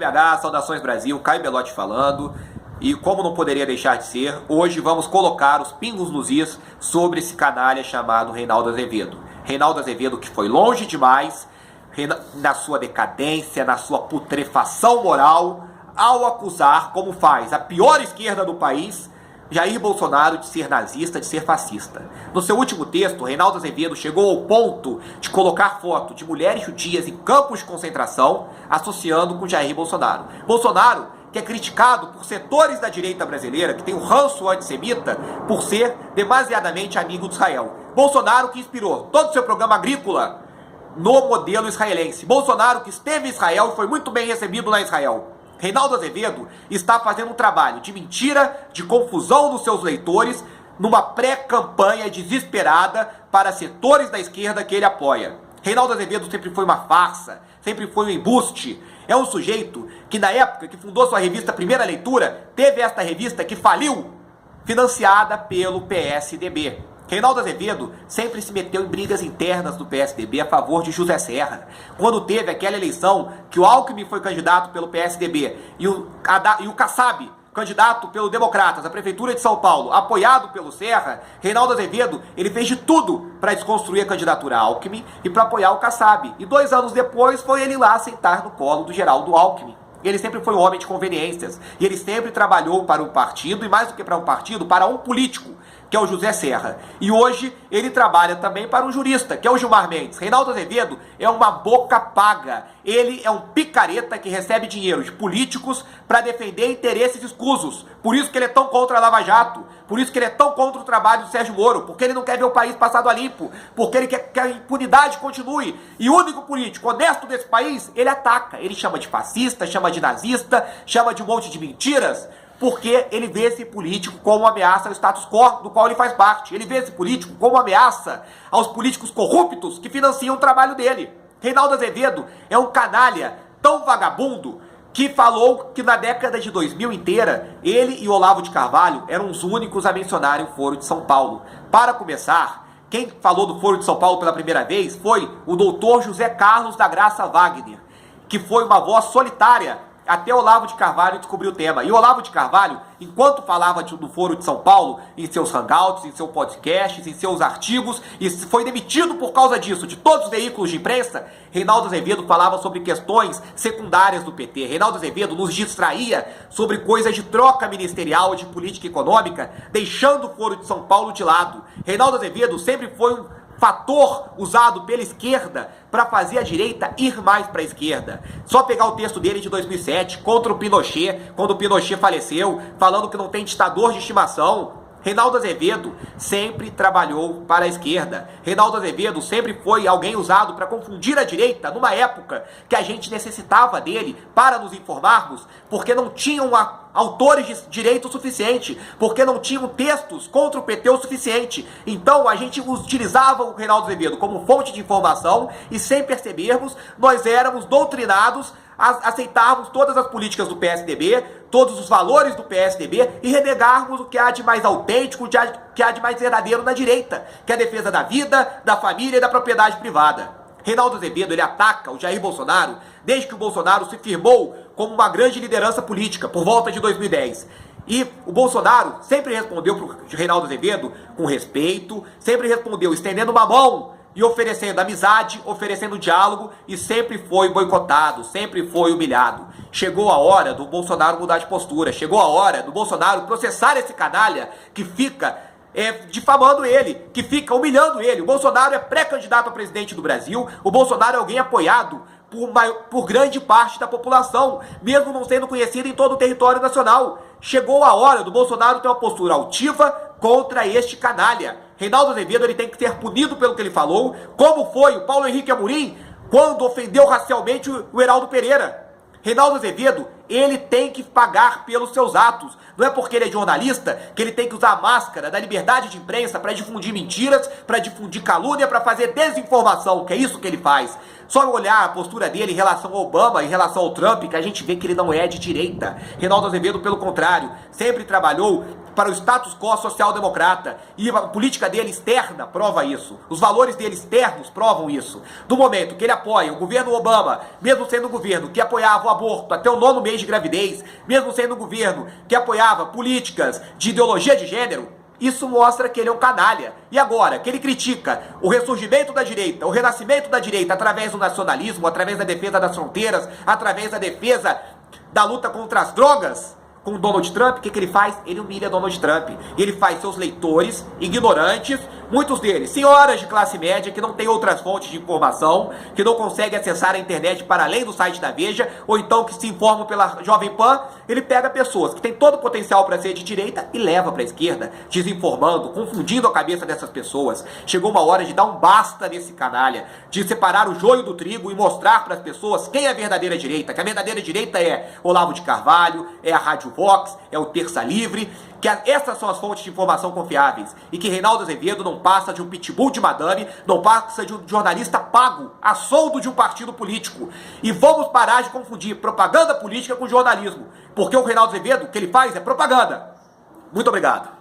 FBH, saudações Brasil, Caio Belotti falando. E como não poderia deixar de ser, hoje vamos colocar os pingos nos is sobre esse canalha chamado Reinaldo Azevedo. Reinaldo Azevedo que foi longe demais na sua decadência, na sua putrefação moral, ao acusar, como faz a pior esquerda do país, Jair Bolsonaro de ser nazista, de ser fascista. No seu último texto, Reinaldo Azevedo chegou ao ponto de colocar foto de mulheres judias em campos de concentração, associando com Jair Bolsonaro. Bolsonaro, que é criticado por setores da direita brasileira, que tem um ranço antissemita, por ser demasiadamente amigo de Israel. Bolsonaro que inspirou todo o seu programa agrícola no modelo israelense. Bolsonaro que esteve em Israel e foi muito bem recebido lá em Israel. Reinaldo Azevedo está fazendo um trabalho de mentira, de confusão dos seus leitores, numa pré-campanha desesperada para setores da esquerda que ele apoia. Reinaldo Azevedo sempre foi uma farsa, sempre foi um embuste. É um sujeito que na época que fundou sua revista Primeira Leitura, teve esta revista que faliu, financiada pelo PSDB. Reinaldo Azevedo sempre se meteu em brigas internas do PSDB a favor de José Serra. Quando teve aquela eleição que o Alckmin foi candidato pelo PSDB e o Kassab, candidato pelo Democratas à Prefeitura de São Paulo, apoiado pelo Serra, Reinaldo Azevedo ele fez de tudo para desconstruir a candidatura Alckmin e para apoiar o Kassab. E 2 anos depois foi ele lá sentar no colo do Geraldo Alckmin. Ele sempre foi um homem de conveniências. E ele sempre trabalhou para um partido, e mais do que para um partido, para um político, que é o José Serra. E hoje ele trabalha também para um jurista, que é o Gilmar Mendes. Reinaldo Azevedo é uma boca paga. Ele é um picareta que recebe dinheiro de políticos para defender interesses escusos. Por isso que ele é tão contra a Lava Jato. Por isso que ele é tão contra o trabalho do Sérgio Moro. Porque ele não quer ver o país passado a limpo. Porque ele quer que a impunidade continue. E o único político honesto desse país, ele ataca. Ele chama de fascista, chama de nazista, chama de um monte de mentiras. Porque ele vê esse político como uma ameaça ao status quo do qual ele faz parte. Ele vê esse político como uma ameaça aos políticos corruptos que financiam o trabalho dele. Reinaldo Azevedo é um canalha tão vagabundo que falou que na década de 2000 inteira, ele e Olavo de Carvalho eram os únicos a mencionarem o Foro de São Paulo. Para começar, quem falou do Foro de São Paulo pela primeira vez foi o doutor José Carlos da Graça Wagner, que foi uma voz solitária até Olavo de Carvalho descobriu o tema. E Olavo de Carvalho, enquanto falava do Foro de São Paulo, em seus hangouts, em seus podcasts, em seus artigos, e foi demitido por causa disso, de todos os veículos de imprensa, Reinaldo Azevedo falava sobre questões secundárias do PT. Reinaldo Azevedo nos distraía sobre coisas de troca ministerial, de política econômica, deixando o Foro de São Paulo de lado. Reinaldo Azevedo sempre foi um fator usado pela esquerda para fazer a direita ir mais para a esquerda. Só pegar o texto dele de 2007 contra o Pinochet, quando o Pinochet faleceu, falando que não tem ditador de estimação. Reinaldo Azevedo sempre trabalhou para a esquerda. Reinaldo Azevedo sempre foi alguém usado para confundir a direita numa época que a gente necessitava dele para nos informarmos, porque não tinham autores de direito o suficiente, porque não tinham textos contra o PT o suficiente. Então a gente utilizava o Reinaldo Azevedo como fonte de informação e, sem percebermos, nós éramos doutrinados a aceitarmos todas as políticas do PSDB, todos os valores do PSDB e renegarmos o que há de mais autêntico, o que há de mais verdadeiro na direita, que é a defesa da vida, da família e da propriedade privada. Reinaldo Azevedo, ele ataca o Jair Bolsonaro desde que o Bolsonaro se firmou como uma grande liderança política, por volta de 2010. E o Bolsonaro sempre respondeu para o Reinaldo Azevedo com respeito, sempre respondeu estendendo uma mão e oferecendo amizade, oferecendo diálogo, e sempre foi boicotado, sempre foi humilhado. Chegou a hora do Bolsonaro mudar de postura, chegou a hora do Bolsonaro processar esse canalha que fica difamando ele, que fica humilhando ele. O Bolsonaro é pré-candidato a presidente do Brasil, o Bolsonaro é alguém apoiado por grande parte da população, mesmo não sendo conhecido em todo o território nacional. Chegou a hora do Bolsonaro ter uma postura altiva contra este canalha. Reinaldo Azevedo ele tem que ser punido pelo que ele falou, como foi o Paulo Henrique Amorim quando ofendeu racialmente o Heraldo Pereira. Reinaldo Azevedo, ele tem que pagar pelos seus atos. Não é porque ele é jornalista que ele tem que usar a máscara da liberdade de imprensa para difundir mentiras, para difundir calúnia, para fazer desinformação, que é isso que ele faz. Só olhar a postura dele em relação ao Obama, em relação ao Trump, que a gente vê que ele não é de direita. Reinaldo Azevedo, pelo contrário, sempre trabalhou para o status quo social-democrata. E a política dele externa prova isso. Os valores dele externos provam isso. Do momento que ele apoia o governo Obama, mesmo sendo um governo que apoiava o aborto até o 9º mês de gravidez, mesmo sendo um governo que apoiava políticas de ideologia de gênero, isso mostra que ele é um canalha. E agora, que ele critica o ressurgimento da direita, o renascimento da direita através do nacionalismo, através da defesa das fronteiras, através da defesa da luta contra as drogas, com o Donald Trump, o que ele faz? Ele humilha Donald Trump. Ele faz seus leitores ignorantes, muitos deles senhoras de classe média que não têm outras fontes de informação, que não conseguem acessar a internet para além do site da Veja, ou então que se informam pela Jovem Pan. Ele pega pessoas que têm todo o potencial para ser de direita e leva para a esquerda, desinformando, confundindo a cabeça dessas pessoas. Chegou uma hora de dar um basta nesse canalha, de separar o joio do trigo e mostrar para as pessoas quem é a verdadeira direita, que a verdadeira direita é Olavo de Carvalho, é a Rádio Vox, é o Terça Livre, que essas são as fontes de informação confiáveis, e que Reinaldo Azevedo não passa de um pitbull de madame, não passa de um jornalista pago, a soldo de um partido político. E vamos parar de confundir propaganda política com jornalismo, porque o Reinaldo Azevedo, o que ele faz é propaganda. Muito obrigado.